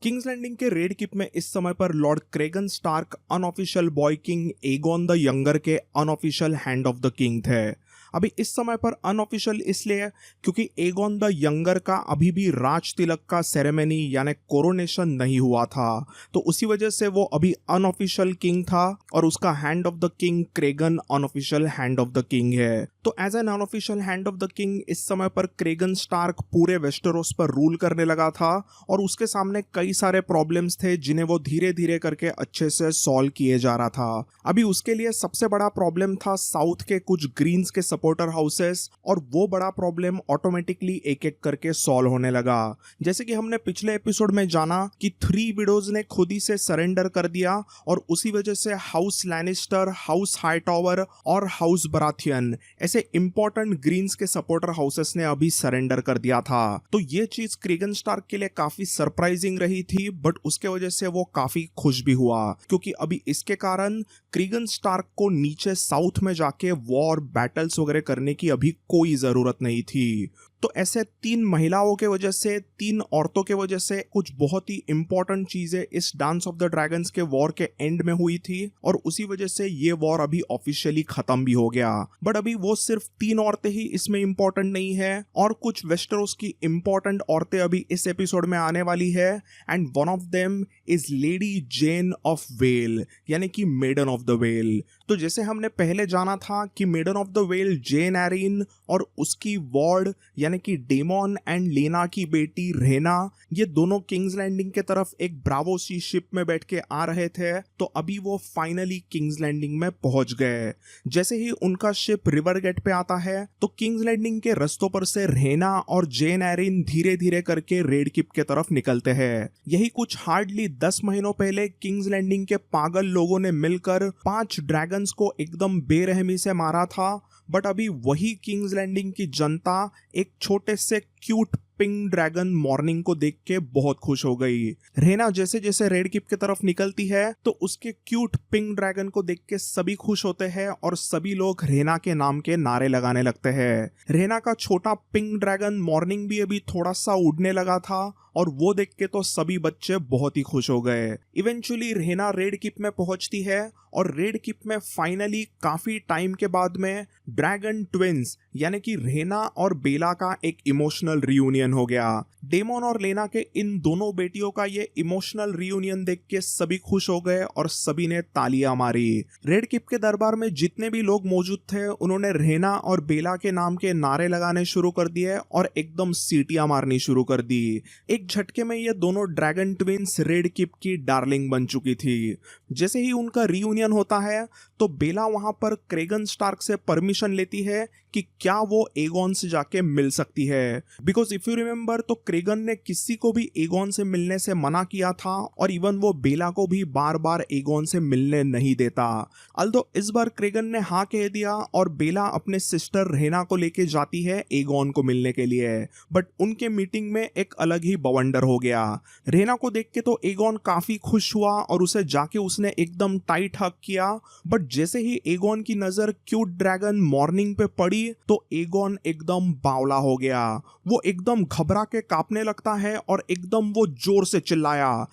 Kings Landing के Red Keep में इस समय पर lord Cregan Stark unofficial boy king Aegon the younger के unofficial hand of the king थे। अभी इस समय पर अनऑफिशियल इसलिए क्योंकि एगोन द यंगर का अभी भी राज तिलक का सेरेमनी यानी कोरोनेशन नहीं हुआ था, तो उसी वजह से वो अभी अनऑफिशियल किंग था और उसका hand of the king Cregan unofficial hand of the king है। तो as an unofficial hand of the king इस समय पर क्रेगन स्टार्क पूरे वेस्टरोस पर रूल करने लगा था और उसके सामने कई सारे प्रॉब्लम्स थे जिन्हें वो धीरे धीरे करके अच्छे से सॉल्व किए जा रहा था। अभी उसके लिए सबसे बड़ा प्रॉब्लम था साउथ के कुछ ग्रीन्स के सपोर्टर हाउसेस, और वो बड़ा प्रॉब्लम ऑटोमेटिकली एक एक करके सॉल्व होने लगा। जैसे कि हमने पिछले एपिसोड में जाना कि 3 विडोज ने खुद ही से सरेंडर कर दिया और उसी वजह से हाउस लैनिस्टर, हाउस हाईटावर और हाउस बराथियन ऐसे इंपॉर्टेंट ग्रीन्स के सपोर्टर हाउसेस ने अभी सरेंडर कर दिया था। तो ये चीज क्रेगन स्टार्क के लिए काफी सरप्राइजिंग रही थी, बट उसके वजह से वो काफी खुश भी हुआ क्योंकि अभी इसके कारण क्रेगन स्टार्क को नीचे साउथ में जाके वॉर बैटल्स वगैरह करने की अभी कोई जरूरत नहीं थी। तो ऐसे 3 महिलाओं के वजह से, 3 औरतों के वजह से कुछ बहुत ही इंपॉर्टेंट चीजें इस डांस ऑफ द ड्रैगन्स के वॉर के एंड में हुई थी और उसी वजह से ये वॉर अभी ऑफिशियली खत्म भी हो गया। बट अभी वो सिर्फ 3 औरतें ही इसमें इंपॉर्टेंट नहीं है और कुछ वेस्टरोस की इंपॉर्टेंट औरतें अभी इस एपिसोड में आने वाली है, and one of them is lady Jane of well यानी कि मेडन ऑफ द वेल। तो जैसे हमने पहले जाना था कि maiden of the well Jane Erin और उसकी वॉर्ड यानी कि डेमोन एंड लेना की बेटी रेना, ये दोनों किंग्स लैंडिंग के तरफ एक ब्रावो सी शिप में बैठ के आ रहे थे। तो अभी वो फाइनली किंग्स लैंडिंग में पहुंच गए। जैसे ही उनका शिप रिवर गेट पे आता है तो किंग्स लैंडिंग के रस्तों पर से रेना और जेन एरिन धीरे धीरे करके रेड किप के तरफ निकलते हैं। यही कुछ हार्डली 10 महीनों पहले किंग्स लैंडिंग के पागल लोगों ने मिलकर 5 ड्रैगन्स को एकदम बेरहमी से मारा था, बट अभी वही किंग्स लैंडिंग की जनता एक छोटे से क्यूट पिंक ड्रैगन मॉर्निंग को देख के बहुत खुश हो गई। रेना जैसे जैसे रेड किप की तरफ निकलती है तो उसके क्यूट पिंक ड्रैगन को देख के सभी खुश होते हैं और सभी लोग रेना के नाम के नारे लगाने लगते हैं। रेना का छोटा पिंक ड्रैगन मॉर्निंग भी अभी थोड़ा सा उड़ने लगा था और वो देख के तो सभी बच्चे बहुत ही खुश हो गए। इवेंचुअली रेना रेड किप में पहुंचती है और रेड किप में फाइनली काफी टाइम के बाद में ड्रैगन ट्विंस यानी कि रेना और बेला का एक इमोशनल रियूनियन हो गया। डेमोन और लेना के इन दोनों बेटियों का ये इमोशनल रियूनियन देख के सभी खुश हो गए और सभी ने तालियां मारी। रेड किप के दरबार में जितने भी लोग मौजूद थे उन्होंने रेना और बेला के नाम के नारे लगाने शुरू कर दिए और एकदम सीटियां मारनी शुरू कर दी। एक झटके में ये दोनों ड्रैगन ट्विंस रेड किप की डार्लिंग बन चुकी थी। जैसे ही उनका रियूनियन होता है तो बेला वहां पर क्रेगन स्टार्क से परमिशन लेती है कि क्या वो एगोन से जाके मिल सकती है, बिकॉज इफ यू रिमेम्बर तो क्रेगन ने किसी को भी एगोन से मिलने से मना किया था और इवन वो बेला को भी बार बार एगोन से मिलने नहीं देता। अल्दो इस बार क्रेगन ने हाँ कह दिया और बेला अपने सिस्टर रेना को लेके जाती है एगोन को मिलने के लिए, बट उनके मीटिंग में एक अलग ही बवंडर हो गया। रेना को देख के तो एगोन काफी खुश हुआ और उसे जाके उसने एकदम टाइट हग किया, बट जैसे ही एगोन की नजर क्यूट ड्रैगन मॉर्निंग पे पड़ी तो एगोन एकदम बावला हो गया। वो एकदम घबरा के कांपने लगता है और एकदम वो जोर से चिल्लाया,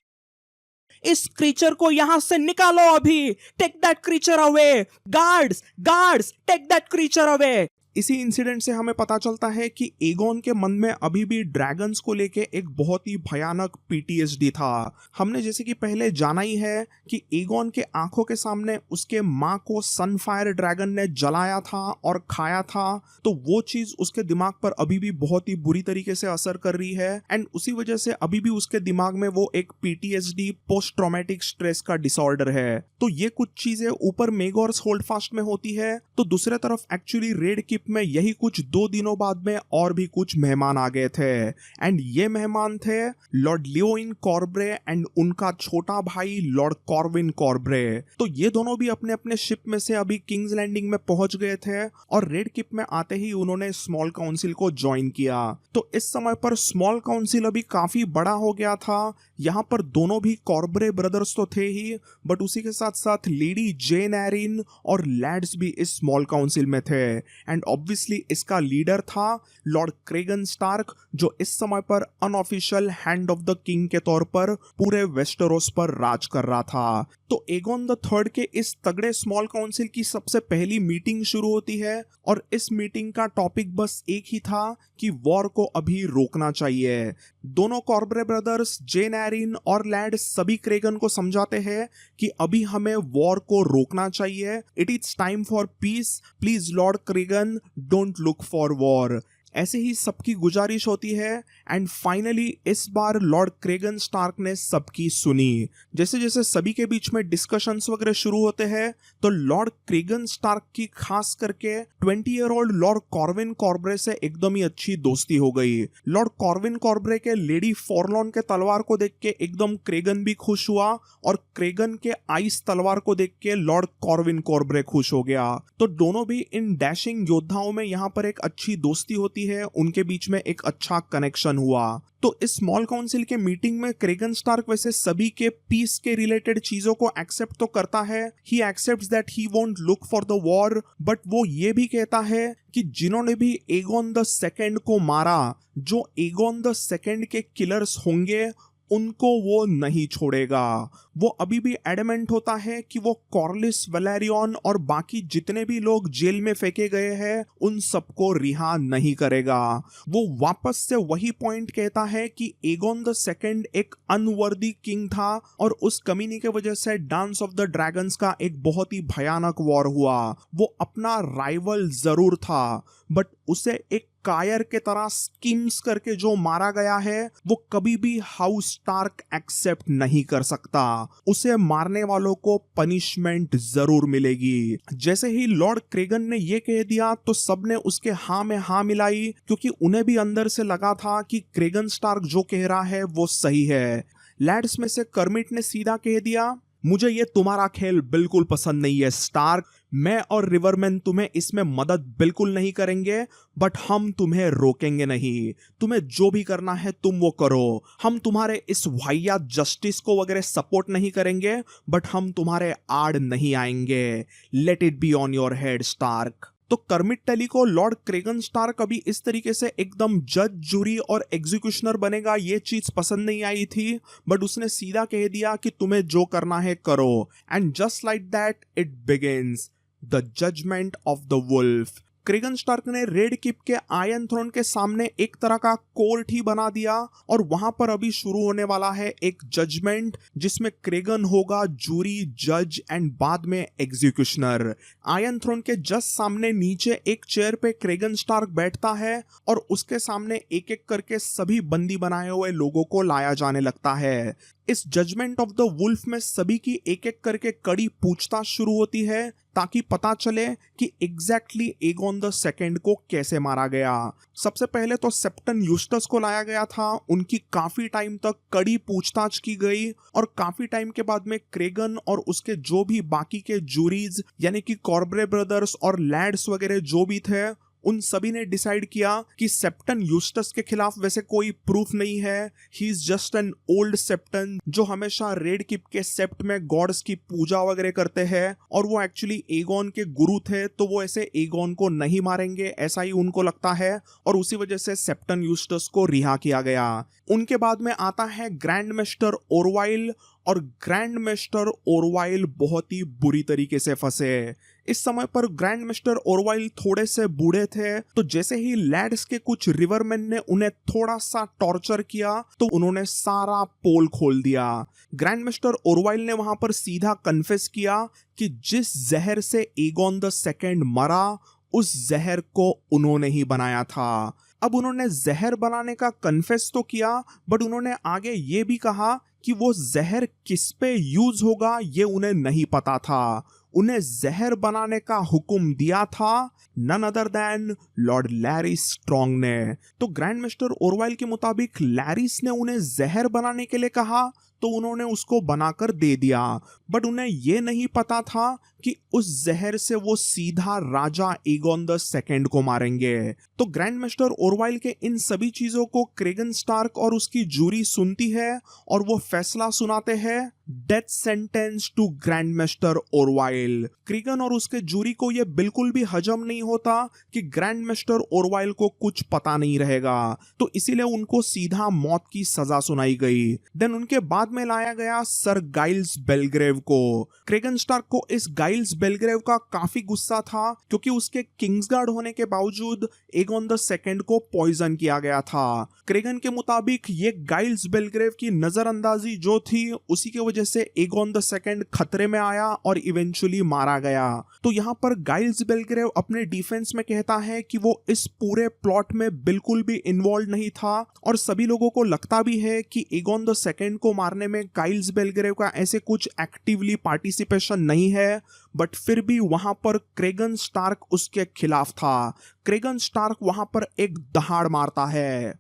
इस क्रीचर को यहां से निकालो अभी, take that creature away, guards guards take that creature away. इसी इंसिडेंट से हमें पता चलता है कि एगोन के मन में अभी भी ड्रैगन्स को लेके एक बहुत ही भयानक पीटीएसडी था। हमने जैसे कि पहले जाना ही है कि एगोन के आंखों के सामने उसके माँ को सनफायर ड्रैगन ने जलाया था और खाया था, तो वो चीज उसके दिमाग पर अभी भी बहुत ही बुरी तरीके से असर कर रही है, एंड उसी वजह से अभी भी उसके दिमाग में वो एक पीटीएसडी पोस्ट ट्रॉमेटिक स्ट्रेस का डिसऑर्डर है। तो ये कुछ चीजें ऊपर मेगोर्स होल्डफास्ट में होती है, तो दूसरे तरफ एक्चुअली रेड किप में यही कुछ 2 दिनों बाद में और भी कुछ मेहमान आ गए थे, एंड ये मेहमान थे लॉर्ड लियोइन कॉर्ब्रे एंड उनका छोटा भाई लॉर्ड कॉर्विन कॉर्ब्रे। तो ये दोनों भी अपने अपने शिप में से अभी किंग्स लैंडिंग में पहुंच गए थे और रेड किप में आते ही उन्होंने स्मॉल काउंसिल को ज्वाइन किया। तो इस समय पर स्मॉल काउंसिल अभी काफी बड़ा हो गया था। यहाँ पर दोनों भी कॉर्ब्रे ब्रदर्स तो थे ही, बट उसी के साथ साथ लेडी जेन एरिन और लैड्स भी इस स्मॉल काउंसिल में थे, एंड ऑब्वियसली इसका लीडर था लॉर्ड क्रेगन स्टार्क, जो इस समय पर unofficial hand of the king के तौर पर पूरे वेस्टरोस पर राज कर रहा था। तो एगोन द थर्ड के इस तगड़े स्मॉल काउंसिल की सबसे पहली मीटिंग शुरू होती है और इस मीटिंग का टॉपिक बस एक ही था कि वॉर को अभी रोकना चाहिए। दोनों कॉर्बरे ब्रदर्स जेन एरिन और लैड सभी क्रेगन को समझाते हैं कि अभी हमें वॉर को रोकना चाहिए। It is time for peace, please lord Cregan don't look for war. ऐसे ही सबकी गुजारिश होती है एंड फाइनली इस बार लॉर्ड क्रेगन स्टार्क ने सबकी सुनी। जैसे जैसे सभी के बीच में डिस्कशंस वगैरह शुरू होते हैं तो लॉर्ड क्रेगन स्टार्क की खास करके 20-year-old लॉर्ड कॉर्विन कॉर्बरे से एकदम ही अच्छी दोस्ती हो गई। लॉर्ड कॉर्विन कॉर्बरे के लेडी फॉरलॉन के तलवार को देख के एकदम क्रेगन भी खुश हुआ और क्रेगन के आइस तलवार को देख के लॉर्ड कॉर्विन कॉर्बरे खुश हो गया। तो दोनों भी इन डैशिंग योद्धाओं में यहाँ पर एक अच्छी दोस्ती होती है, उनके बीच में एक अच्छा कनेक्शन हुआ। तो इस स्मॉल काउंसिल के मीटिंग में क्रेगन स्टार्क वैसे सभी के पीस के रिलेटेड चीजों को एक्सेप्ट तो करता है। He accepts that he won't look for the war, but वो ये भी कहता है कि जिन्होंने भी एगोन द सेकंड को मारा, जो एगोन द सेकंड के किलर्स होंगे, उनको वो नहीं छोड़ेगा। वो अभी भी एडमेंट होता है कि वो कॉर्लिस वैलेरियन और बाकी जितने भी लोग जेल में फेंके गए हैं उन सबको रिहा नहीं करेगा। वो वापस से वही पॉइंट कहता है कि एगोन द सेकंड एक अनवर्दी किंग था और उस कमीनी के वजह से डांस ऑफ द ड्रैगन्स का एक बहुत ही भयानक वॉर हुआ। वो अपना राइवल जरूर था बट उसे एक कायर के तरह स्कीम्स करके जो मारा गया है वो कभी भी हाउस स्टार्क एक्सेप्ट नहीं कर सकता। उसे मारने वालों को पनिशमेंट जरूर मिलेगी। जैसे ही लॉर्ड क्रेगन ने ये कह दिया तो सबने उसके हाँ में हाँ मिलाई, क्योंकि उन्हें भी अंदर से लगा था कि क्रेगन स्टार्क जो कह रहा है वो सही है। लैड्स में से कर्मिट ने सीधा कह दिया, मुझे ये तुम्हारा खेल बिल्कुल पसंद नहीं है स्टार्क। मैं और रिवरमैन तुम्हें इसमें मदद बिल्कुल नहीं करेंगे, बट हम तुम्हें रोकेंगे नहीं। तुम्हें जो भी करना है तुम वो करो। हम तुम्हारे इस वाहियात जस्टिस को वगैरह सपोर्ट नहीं करेंगे, बट हम तुम्हारे आड़ नहीं आएंगे। Let it be on your head Stark. तो कर्मिट टली को लॉर्ड क्रेगन स्टार्क अभी इस तरीके से एकदम जज, जूरी और एग्जीक्यूशनर बनेगा ये चीज पसंद नहीं आई थी, बट उसने सीधा कह दिया कि तुम्हें जो करना है करो। And just like that it begins the judgment of the wolf. Cregan Stark ने रेड किप के आयरन थ्रोन के सामने एक तरह का कोर्ट ही बना दिया और वहां पर अभी शुरू होने वाला है एक जजमेंट, जिसमें क्रेगन होगा जूरी, जज एंड बाद में एग्जीक्यूशनर। आयरन थ्रोन के जस्ट सामने नीचे एक चेयर पे क्रेगन स्टार्क बैठता है और उसके सामने एक एक करके सभी बंदी बनाए हुए लोगों को लाया जाने लगता है। इस जजमेंट ऑफ द वुल्फ में सभी की एक एक करके कड़ी पूछताछ शुरू होती है ताकि पता चले कि एग्जैक्टली एगोन द सेकंड को कैसे मारा गया। सबसे पहले तो सेप्टन यूस्टस को लाया गया था। उनकी काफी टाइम तक कड़ी पूछताछ की गई और काफी टाइम के बाद में क्रेगन और उसके जो भी बाकी के जूरीज यानी कि कॉर्बरे ब्रदर्स और लैड्स वगैरह जो भी थे, उन सभी ने डिसाइड किया कि सेप्टन यूस्टस के खिलाफ वैसे कोई प्रूफ नहीं है। He is just an old septon जो हमेशा रेड किप के सेप्ट में गॉड्स की पूजा वगैरह करते हैं और वो एक्चुअली एगोन के गुरु थे, तो वो ऐसे एगोन को नहीं मारेंगे ऐसा ही उनको लगता है और उसी वजह से सेप्टन यूस्टस को रिहा किया गया। उनके बाद में आता है ग्रैंड मास्टर ओरवाइल और ग्रैंड मास्टर ओरवाइल बहुत ही बुरी तरीके से फंसे। इस समय पर ग्रैंड मास्टर ओरवाइल थोड़े से बूढ़े थे, तो जैसे ही लैड्स के कुछ रिवरमैन ने उन्हें थोड़ा सा टॉर्चर किया तो उन्होंने सारा पोल खोल दिया। ग्रैंड मास्टर ओरवाइल ने वहां पर सीधा कन्फेस किया कि जिस जहर से एगोन द सेकंड मरा उस जहर को उन्होंने ही बनाया था। अब उन्होंने जहर बनाने का कन्फेस तो किया, बट उन्होंने आगे ये भी कहा कि वो जहर किस पे यूज होगा ये उन्हें नहीं पता था। उन्हें जहर बनाने का हुक्म दिया था none other than lord Larys Strong ने। तो ग्रैंड मास्टर ओरवाइल के मुताबिक लैरिस ने उन्हें जहर बनाने के लिए कहा तो उन्होंने उसको बनाकर दे दिया, बट उन्हें यह नहीं पता था कि उस जहर से वो सीधा राजा एगोन द सेकंड को मारेंगे। तो ग्रैंड मास्टर ओरवाइल के इन सभी चीजों को क्रेगन स्टार्क और उसकी जूरी सुनती है और वो फैसला सुनाते हैं death sentence to grand master Orwyle. Cregan और उसके जूरी को यह बिल्कुल भी हजम नहीं होता कि ग्रैंड मास्टर ओरवाइल को कुछ पता नहीं रहेगा, तो इसीलिए उनको सीधा मौत की सजा सुनाई गई। देन उनके बाद में लाया गया सर गाइल्स बेलग्रेव को। क्रेगन स्टार्क को इस गाइल्स बेलग्रेव का काफी गुस्सा था क्योंकि उसके किंग्सगार्ड होने के बावजूद एगोन द सेकंड को पॉइजन किया गया था। क्रेगन के मुताबिक ये गाइल्स बेलग्रेव की नजरअंदाजी जो थी उसी की वजह से एगोन द सेकंड खतरे में आया और इवेंचुअली मारा गया। तो यहाँ पर गाइल्स बेलग्रेव अपने डिफेंस में कहता है कि वो इस पूरे प्लॉट में बिल्कुल भी इन्वॉल्व नहीं था और सभी लोगों को लगता भी है कि एगोन द सेकंड को मारने में गाइल्स बेलग्रेव का ऐसे कुछ एक्टिवली पार्टिसिपेशन नहीं है, बट फिर भी वहां पर क्रेगन स्टार्क उसके खिलाफ था। क्रेगन स्टार्क वहां पर एक दहाड़ मारता है।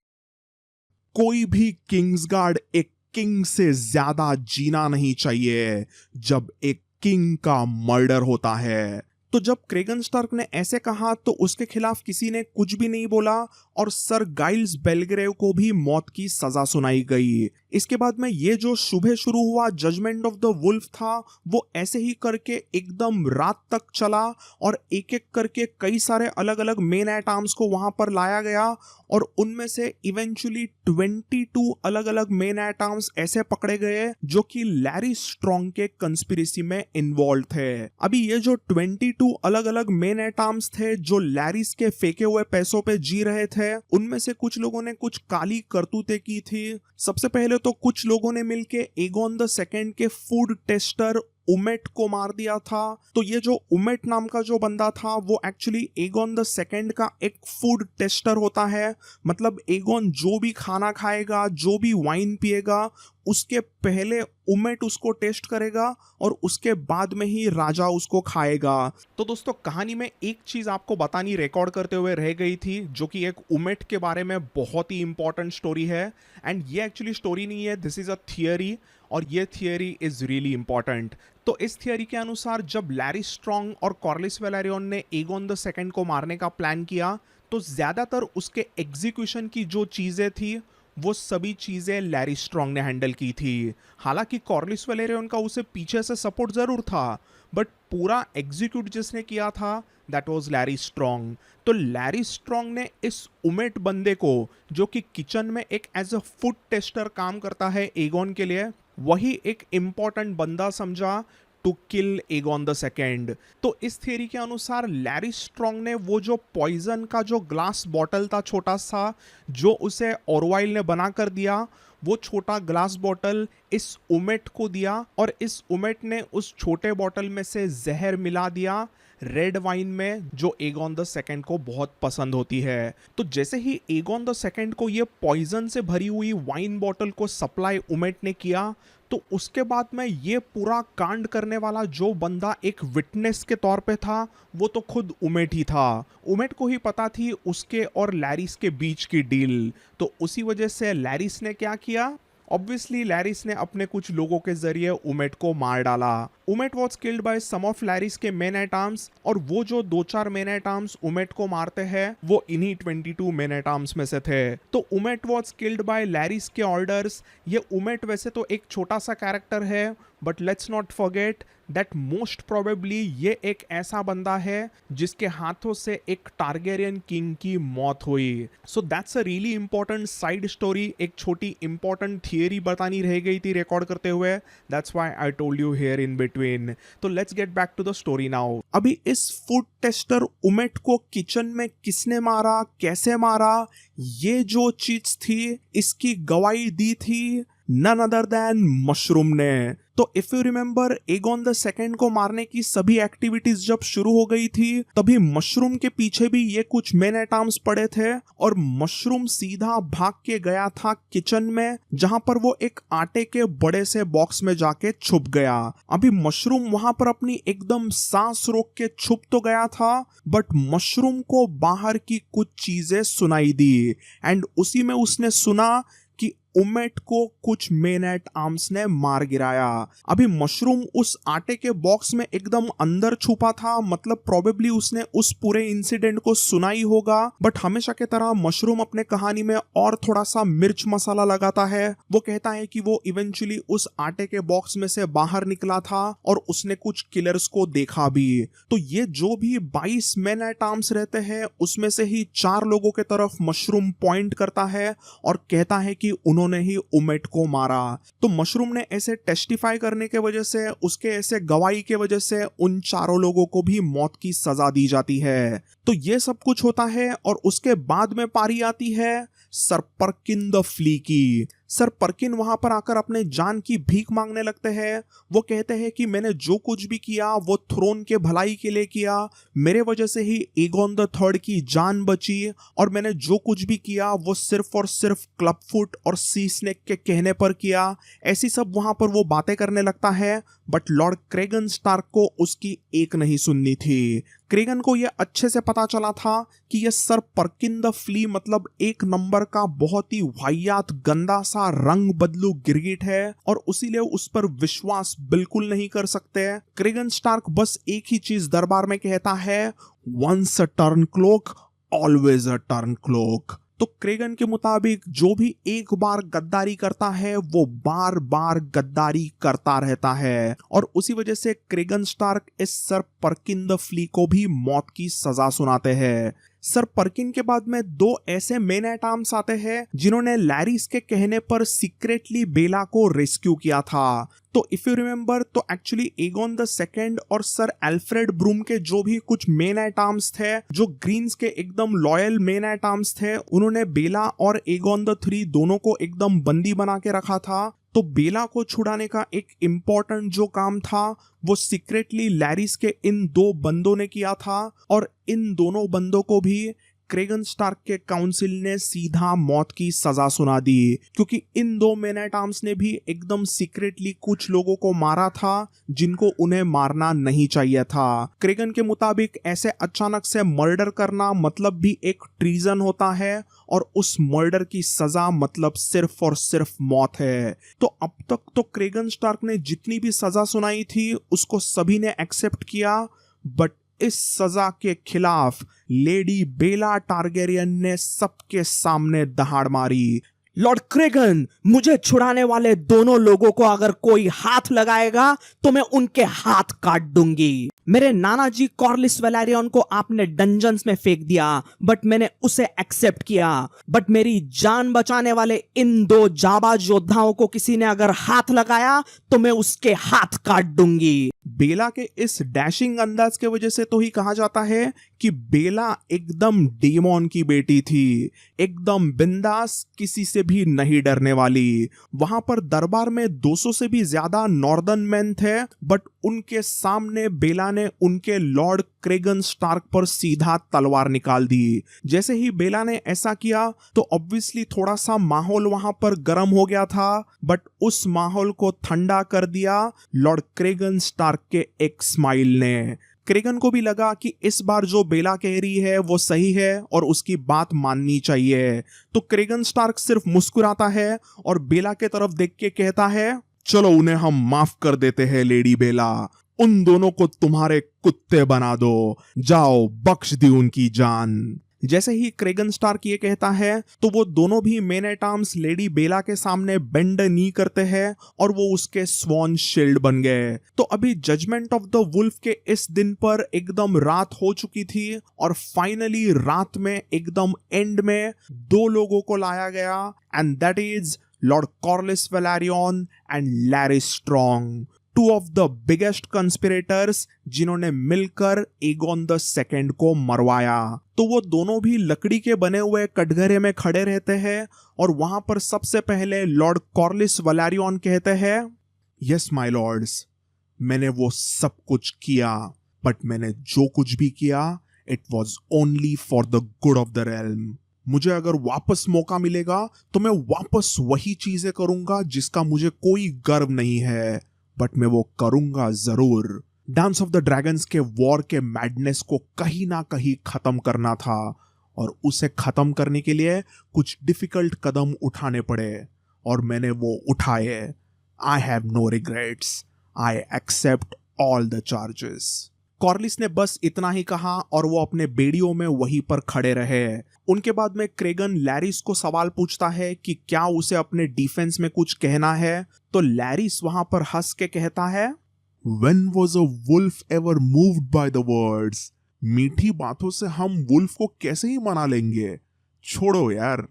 कोई भी किंग्सगार्ड एक किंग से ज्यादा जीना नहीं चाहिए जब एक किंग का मर्डर होता है। तो जब क्रेगन स्टार्क ने ऐसे कहा तो उसके खिलाफ किसी ने कुछ भी नहीं बोला और सर गाइल्स बेलग्रेव को भी मौत की सजा सुनाई गई। इसके बाद में ये जो सुबह शुरू हुआ जजमेंट ऑफ द वुल्फ था वो ऐसे ही करके एकदम रात तक चला और एक एक करके कई सारे अलग अलग मेन आइटम्स को वहां पर लाया गया और उनमें से इवेंचुअली 22 अलग अलग मेन आइटम्स ऐसे पकड़े गए जो कि लैरी स्ट्रॉन्ग के कंस्पिरेसी में इन्वॉल्व थे। अभी ये जो 22 अलग अलग मेन आइटम्स थे जो लैरिस के फेंके हुए पैसों पे जी रहे थे, उनमें से कुछ लोगों ने कुछ काली करतूतें की थी। सबसे पहले तो कुछ लोगों ने मिलके एगोन द सेकंड के फूड टेस्टर उमेट को मार दिया था। तो ये जो उमेट नाम का जो बंदा था वो एक्चुअली एगोन द सेकंड का एक फूड टेस्टर होता है। मतलब एगोन जो भी खाना खाएगा, जो भी वाइन पिएगा, उसके पहले उमेट उसको टेस्ट करेगा और उसके बाद में ही राजा उसको खाएगा। तो दोस्तों कहानी में एक चीज आपको बतानी रिकॉर्ड करते हुए रह गई थी जो कि एक उमेट के बारे में बहुत ही इंपॉर्टेंट स्टोरी है। एंड ये एक्चुअली स्टोरी नहीं है, दिस इज अ थियरी और ये थियरी इज रियली इंपॉर्टेंट। तो इस थियरी के अनुसार जब लैरी स्ट्रॉन्ग और कॉर्लिस वेलारियन ने एगोन द सेकंड को मारने का प्लान किया तो ज्यादातर उसके एग्जीक्यूशन की जो चीजें थी वो सभी चीजें लैरी स्ट्रॉन्ग ने हैंडल की थी। हालांकि कॉर्लिस वेलेरियन का उसे पीछे से सपोर्ट जरूर था, बट पूरा एग्जीक्यूट जिसने किया था दैट वाज लैरी स्ट्रॉन्ग। तो लैरी स्ट्रॉन्ग ने इस उमेट बंदे को जो कि किचन में एक एज अ फूड टेस्टर काम करता है एगोन के लिए, वही एक इंपॉर्टेंट बंदा समझा to kill Aegon the second. तो इस थियरी के अनुसार लैरी स्ट्रॉन्ग ने वो जो पॉइजन का जो ग्लास बॉटल था छोटा सा जो उसे ओरवाइल ने बना कर दिया, वो छोटा ग्लास बॉटल इस उमेट को दिया और इस उमेट ने उस छोटे बॉटल में से जहर मिला दिया रेड वाइन में जो एगोन द सेकंड को बहुत पसंद होती है। तो जैसे ही एगोन द सेकंड को ये पॉइजन से भरी हुई वाइन बॉटल को सप्लाई उमेट ने किया तो उसके बाद में ये पूरा कांड करने वाला जो बंदा एक विटनेस के तौर पे था वो तो खुद उमेट ही था। उमेट को ही पता थी उसके और लैरिस के बीच की डील, तो उसी वजह से लैरिस ने क्या किया, ऑब्वियसली लैरिस ने अपने कुछ लोगों के जरिए उमेट को मार डाला। Umet was killed by some of Larys के मेन आइटम्स और वो जो 2-4 मेन आइटम्स उमेट को मारते हैं वो इन्हीं 22 मेन आइटम्स में से थे। तो उमेट वॉज किल्ड बाय लैरिस के ऑर्डर्स। ये उमेट वैसे तो एक छोटा सा कैरेक्टर है but let's not forget that most probably ये एक ऐसा बंदा है जिसके हाथों से एक टारगेरियन किंग की मौत हुई। So that's a really important side story, एक छोटी इंपॉर्टेंट थियरी बतानी रह गई थी रिकॉर्ड करते हुए, that's why I told you here in between. तो let's get back to the story now. अभी इस फूड टेस्टर उमेट को किचन में किसने मारा, कैसे मारा, ये जो चीज थी इसकी गवाही दी थी नन अदर देन मशरूम ने। तो if you remember Aegon the second को मारने की सभी एक्टिविटीज जब शुरू हो गई थी तभी मशरूम के पीछे भी ये कुछ मेन आइटम्स पड़े थे और मशरूम सीधा भाग के गया था किचन में जहां पर वो एक आटे के बड़े से बॉक्स में जाके छुप गया। अभी मशरूम वहां पर अपनी एकदम सांस रोक के छुप तो गया था बट मशरूम को बाहर की कुछ चीजें सुनाई दी एंड उसी में उसने सुना कि उमेट को कुछ मेन एट आर्म्स ने मार गिराया। अभी मशरूम उस आटे के बॉक्स में एकदम अंदर छुपा था, मतलब प्रोबेबली उसने उस पूरे इंसिडेंट को सुना ही होगा, बट हमेशा की तरह मशरूम अपने कहानी में और थोड़ा सा मिर्च मसाला लगाता है। वो कहता है कि वो इवेंचुअली उस आटे के बॉक्स में से बाहर निकला था और उसने कुछ किलर्स को देखा भी। तो ये जो भी 22 मेन एट आर्म्स रहते हैं उसमें से ही 4 लोगों के तरफ मशरूम पॉइंट करता है और कहता है कि उन्होंने ही उमेट को मारा। तो मशरूम ने ऐसे टेस्टिफाई करने के वजह से, उसके ऐसे गवाही के वजह से उन चारों लोगों को भी मौत की सजा दी जाती है। तो ये सब कुछ होता है और उसके बाद में पारी आती है सर पर्किन द फ्ली की। सर पर्किन वहां पर आकर अपने जान की भीख मांगने लगते हैं। वो कहते हैं कि मैंने जो कुछ भी किया वो थ्रोन के भलाई के लिए किया, मेरे वजह से ही एगोन द थर्ड की जान बची, और मैंने जो कुछ भी किया वो सिर्फ और सिर्फ क्लबफुट और सी स्नेक के कहने पर किया। ऐसी सब वहां पर वो बातें करने लगता है, बट लॉर्ड क्रेगन स्टार्क को उसकी एक नहीं सुननी थी। क्रेगन को यह अच्छे से पता चला था कि यह सर पर्किन द फ्ली मतलब एक नंबर का बहुत ही वाहियात गंदा सा रंग बदलू गिरगिट है और उसीलिए उस पर विश्वास बिल्कुल नहीं कर सकते। क्रेगन स्टार्क बस एक ही चीज दरबार में कहता है, once a turncloak always a turncloak. तो क्रेगन के मुताबिक जो भी एक बार गद्दारी करता है वो बार बार गद्दारी करता रहता है, और उसी वजह से क्रेगन स्टार्क इस सर पर्किन द फ्ली को भी मौत की सजा सुनाते हैं। सर पर्किन के बाद में 2 ऐसे मेन एट आर्म्स आते हैं जिन्होंने लैरिस के कहने पर सीक्रेटली बेला को रेस्क्यू किया था। तो इफ यू रिमेंबर, तो एक्चुअली एगोन द सेकंड और सर एल्फ्रेड ब्रूम के जो भी कुछ मेन एट आर्म्स थे, जो ग्रीन्स के एकदम लॉयल मेन एट आर्म्स थे, उन्होंने बेला और एगोन द 3 दोनों को एकदम बंदी बना के रखा था। तो बेला को छुड़ाने का एक इम्पोर्टेंट जो काम था वो सीक्रेटली लैरिस के इन 2 बंदों ने किया था, और इन दोनों बंदों को भी क्रेगन स्टार्क के काउंसिल ने सीधा मौत की सजा सुना दी, क्योंकि इन 2 मेन एट आर्म्स ने भी एकदम सीक्रेटली कुछ लोगों को मारा था जिनको उन्हें मारना नहीं चाहिए था। क्रेगन के मुताबिक ऐसे अचानक से मर्डर करना मतलब भी एक ट्रीजन होता है, और उस मर्डर की सजा मतलब सिर्फ और सिर्फ मौत है। तो अब तक तो क्रेगन स्टार्क ने जितनी भी सजा सुनाई थी उसको सभी ने एक्सेप्ट किया, बट इस सजा के खिलाफ लेडी बेला टारगेरियन ने सबके सामने दहाड़ मारी। लॉर्ड क्रेगन, मुझे छुड़ाने वाले दोनों लोगों को अगर कोई हाथ लगाएगा तो मैं उनके हाथ काट दूंगी। मेरे नाना जी कॉर्लिस वेलेरियन को आपने डंजन्स में फेंक दिया, बट मैंने उसे एक्सेप्ट किया, बट मेरी जान बचाने वाले इन 2 जाबाज योद्धाओं को किसी ने अगर हाथ लगाया तो मैं उसके हाथ काट दूंगी। बेला के इस डैशिंग अंदाज के वजह से तो ही कहा जाता है कि बेला एकदम डेमोन की बेटी थी, एकदम बिंदास, किसी से भी नहीं डरने वाली। वहां पर दरबार में 200 से भी ज्यादा नॉर्दर्न मैन थे, बट उनके सामने बेला ने उनके लॉर्ड क्रेगन स्टार्क पर सीधा तलवार निकाल दी। जैसे ही बेला ने ऐसा किया तो ऑब्वियसली थोड़ा सा माहौल वहां पर गर्म हो गया था, बट उस माहौल को ठंडा कर दिया लॉर्ड क्रेगन स्टार्क के एक स्माइल ने। क्रेगन को भी लगा कि इस बार जो बेला कह रही है वो सही है और उसकी बात माननी चाहिए। तो क्रेगन स्टार्क सिर्फ मुस्कुराता है और बेला के तरफ देख के कहता है, चलो उन्हें हम माफ कर देते हैं लेडी बेला, उन दोनों को तुम्हारे कुत्ते बना दो, जाओ बख्श दी उनकी जान। जैसे ही क्रेगन स्टार्क ये कहता है तो वो दोनों भी मेन एट आर्म्स लेडी बेला के सामने बेंड नी करते हैं और वो उसके स्वॉन शील्ड बन गए। तो अभी जजमेंट ऑफ द वुल्फ के इस दिन पर एकदम रात हो चुकी थी और फाइनली रात में एकदम एंड में 2 लोगों को लाया गया, and that is lord Corlys Velaryon and Larys Strong, 2 of the biggest conspirators जिन्होंने मिलकर एगोन द सेकंड को मरवाया। तो वो दोनों भी लकड़ी के बने हुए कटघरे में खड़े रहते हैं और वहां पर सबसे पहले लॉर्ड कॉर्लिस वेलेरियन कहते हैं, यस माय लॉर्ड्स, मैंने वो सब कुछ किया, बट मैंने जो कुछ भी किया it was only for the good of the realm. मुझे अगर वापस मौका मिलेगा तो मैं वापस वही चीजें करूंगा जिसका मुझे कोई गर्व नहीं है, बट मैं वो करूंगा जरूर। डांस ऑफ द ड्रैगन्स के वॉर के मैडनेस को कहीं ना कहीं खत्म करना था और उसे खत्म करने के लिए कुछ डिफिकल्ट कदम उठाने पड़े, और मैंने वो उठाए। I have no regrets, I accept all the charges. Corlys ने बस इतना ही कहा और वो अपने बेड़ियों में वहीं पर खड़े रहे। उनके बाद में क्रेगन लैरिस को सवाल पूछता है कि क्या उसे अपने डिफेंस में कुछ कहना है, तो लैरिस वहां पर हंस के कहता है, When was a wolf ever moved by the words? मीठी बातों से हम वुल्फ को कैसे ही मना लेंगे, छोड़ो यार।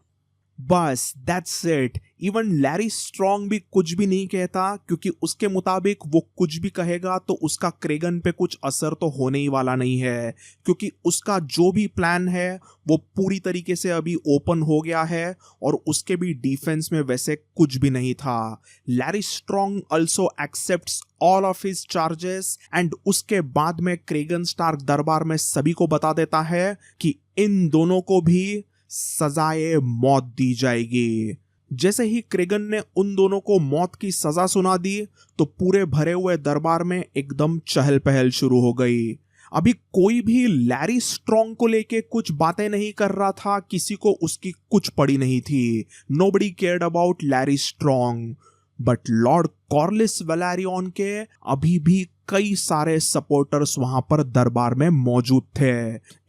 बस that's it. Even Larry strong भी कुछ भी नहीं कहता, क्योंकि उसके मुताबिक वो कुछ भी कहेगा तो उसका क्रेगन पे कुछ असर तो होने ही वाला नहीं है, क्योंकि उसका जो भी प्लान है वो पूरी तरीके से अभी ओपन हो गया है और उसके भी डिफेंस में वैसे कुछ भी नहीं था। Larry strong also accepts all of his charges and उसके बाद में क्रेगन स्टार्क दरबार में सभी को बता देता है कि इन दोनों को भी सजाए मौत दी जाएगी। जैसे ही क्रेगन ने उन दोनों को मौत की सजा सुना दी तो पूरे भरे हुए दरबार में एकदम चहल पहल शुरू हो गई। अभी कोई भी लैरी स्ट्रॉन्ग को लेके कुछ बातें नहीं कर रहा था, किसी को उसकी कुछ पड़ी नहीं थी। Nobody cared about Larys Strong, but lord Corlys Velaryon के अभी भी कई सारे सपोर्टर्स वहां पर दरबार में मौजूद थे।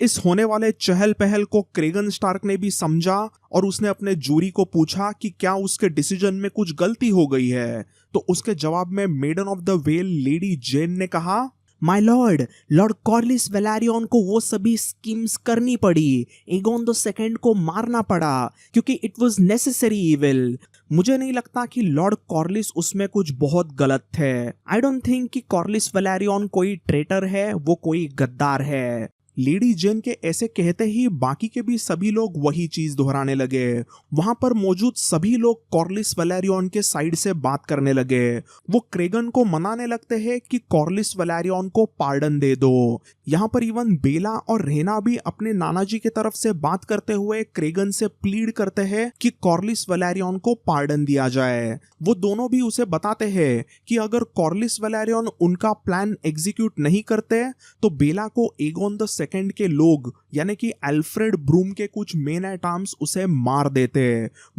इस होने वाले चहल पहल को क्रेगन स्टार्क ने भी समझा और उसने अपने जूरी को पूछा कि क्या उसके डिसीजन में कुछ गलती हो गई है, तो उसके जवाब में maiden of the Vale lady Jayne ने कहा, my lord, lord Corlys Velaryon को वो सभी स्कीम्स करनी पड़ी, एगोन द सेकंड को मारना पड़ा क्योंकि इट वाज नेसेसरी इविल। मुझे नहीं लगता कि लॉर्ड कॉर्लिस उसमें कुछ बहुत गलत थे। आई डोंट थिंक कि कॉर्लिस वेलारियन कोई ट्रेटर है, वो कोई गद्दार है। लेडी जेन के ऐसे कहते ही बाकी के भी सभी लोग वही चीज दोहराने लगे। वहां पर मौजूद सभी लोग कॉर्लिस वेलारियन के साइड से बात करने लगे। वो क्रेगन को मनाने लगते हैं कि कॉर्लिस वेलारियन को पार्डन दे दो। यहाँ पर इवन बेला और रेना भी अपने नाना जी के तरफ से बात करते हुए क्रेगन से प्लीड करते हैं कि कॉर्लिस वेलारियन को पार्डन दिया जाए। वो दोनों भी उसे बताते हैं कि अगर कॉर्लिस वेलारियन उनका प्लान एग्जीक्यूट नहीं करते तो बेला को एगोन द सेकंड के लोग यानी कि अल्फ्रेड ब्रूम के कुछ मेन एट आर्म्स उसे मार देते।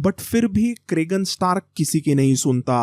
बट फिर भी क्रेगन स्टार्क किसी की नहीं सुनता।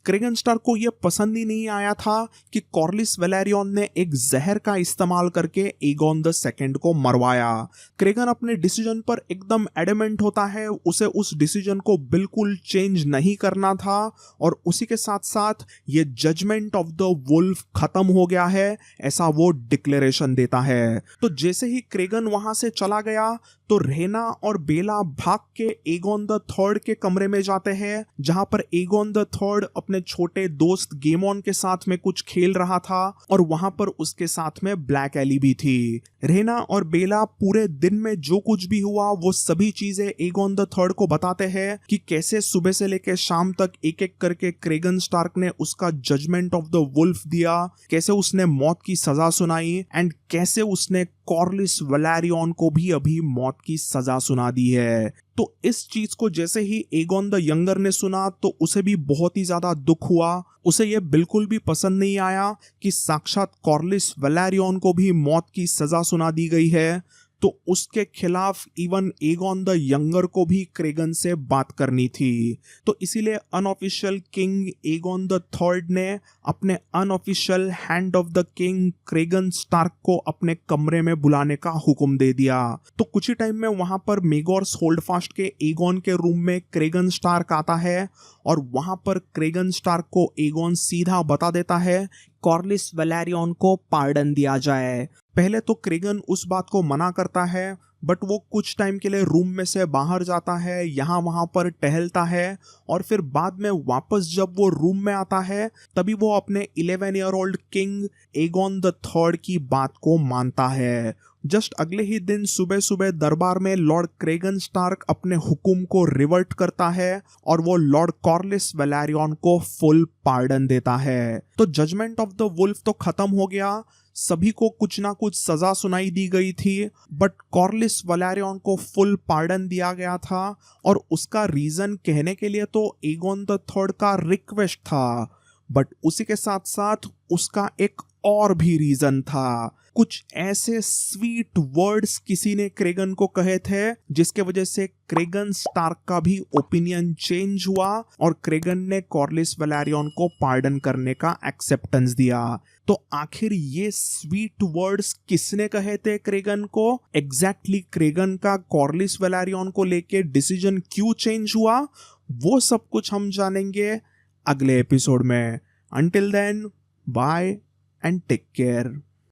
क्रेगन स्टार्क को यह पसंद ही नहीं आया था कि कॉर्लिस वेलारियन ने एक जहर का इस्तेमाल करके एगोन द सेकंड को मरवाया। क्रेगन अपने डिसीजन पर एकदम एडमेंट होता है, उसे उस डिसीजन को बिल्कुल चेंज नहीं करना था और उसी के साथ साथ ये जजमेंट ऑफ द वुल्फ खत्म हो गया है, ऐसा वो डिक्लेरेशन देता है। तो जैसे ही क्रेगन वहां से चला गया तो रेना और बेला भाग के एगोन द थर्ड के कमरे में जाते हैं, जहां पर एगोन द थर्ड अपने छोटे दोस्त गेमोन के साथ में कुछ खेल रहा था और वहां पर उसके साथ में ब्लैक एली भी थी। रेना और बेला पूरे दिन में जो कुछ भी हुआ वो सभी चीजें एगोन द थर्ड को बताते हैं कि कैसे सुबह से लेकर शाम तक एक एक करके क्रेगन स्टार्क ने उसका जजमेंट ऑफ द वुल्फ दिया, कैसे उसने मौत की सजा सुनाई एंड कैसे उसने कॉर्लिस वेलारियन को भी अभी मौत की सजा सुना दी है। तो इस चीज को जैसे ही एगोन द यंगर ने सुना तो उसे भी बहुत ही ज्यादा दुख हुआ। उसे यह बिल्कुल भी पसंद नहीं आया कि साक्षात कॉर्लिस वेलारियन को भी मौत की सजा सुना दी गई है। तो उसके खिलाफ इवन एगोन द यंगर को भी क्रेगन से बात करनी थी। तो इसीलिए unofficial king Aegon the third ने अपने unofficial hand of the king Cregan Stark को अपने कमरे में बुलाने का हुक्म दे दिया। तो कुछ ही टाइम में वहां पर मेगोर्स होल्डफास्ट के एगोन के रूम में क्रेगन स्टार्क आता है और वहां पर क्रेगन स्टार्क को एगोन सीधा बता देता है कॉर्लिस वेलारियन को पार्डन दिया जाए। पहले तो क्रेगन उस बात को मना करता है, बट वो कुछ टाइम के लिए रूम में से बाहर जाता है, यहाँ वहाँ पर टहलता है और फिर बाद में वापस जब वो रूम में आता है तभी वो अपने 11 year old king Aegon the third की बात को मानता है। जस्ट अगले ही दिन सुबह सुबह दरबार में लॉर्ड क्रेगन स्टार्क अपने हुक्म को रिवर्ट करता है और वो लॉर्ड कॉर्लिस वेलारियन को फुल पार्डन देता है। तो जजमेंट ऑफ द वुल्फ तो खत्म हो गया, सभी को कुछ ना कुछ सजा सुनाई दी गई थी, बट कॉर्लिस वेलारियन को फुल पार्डन दिया गया था और उसका रीजन कहने के लिए तो एगोन द थर्ड का रिक्वेस्ट था, बट उसी के साथ साथ उसका एक और भी रीजन था। कुछ ऐसे स्वीट वर्ड्स किसी ने क्रेगन को कहे थे जिसके वजह से क्रेगन स्टार्क का भी ओपिनियन चेंज हुआ और क्रेगन ने कॉर्लिस वेलारियन को पार्डन करने का एक्सेप्टेंस दिया। तो आखिर ये स्वीट वर्ड्स किसने कहे थे क्रेगन को? एग्जैक्टली क्रेगन का कॉर्लिस वेलारियन को लेके डिसीजन क्यों चेंज हुआ, वो सब कुछ हम जानेंगे अगले एपिसोड में। Until then, bye and take care.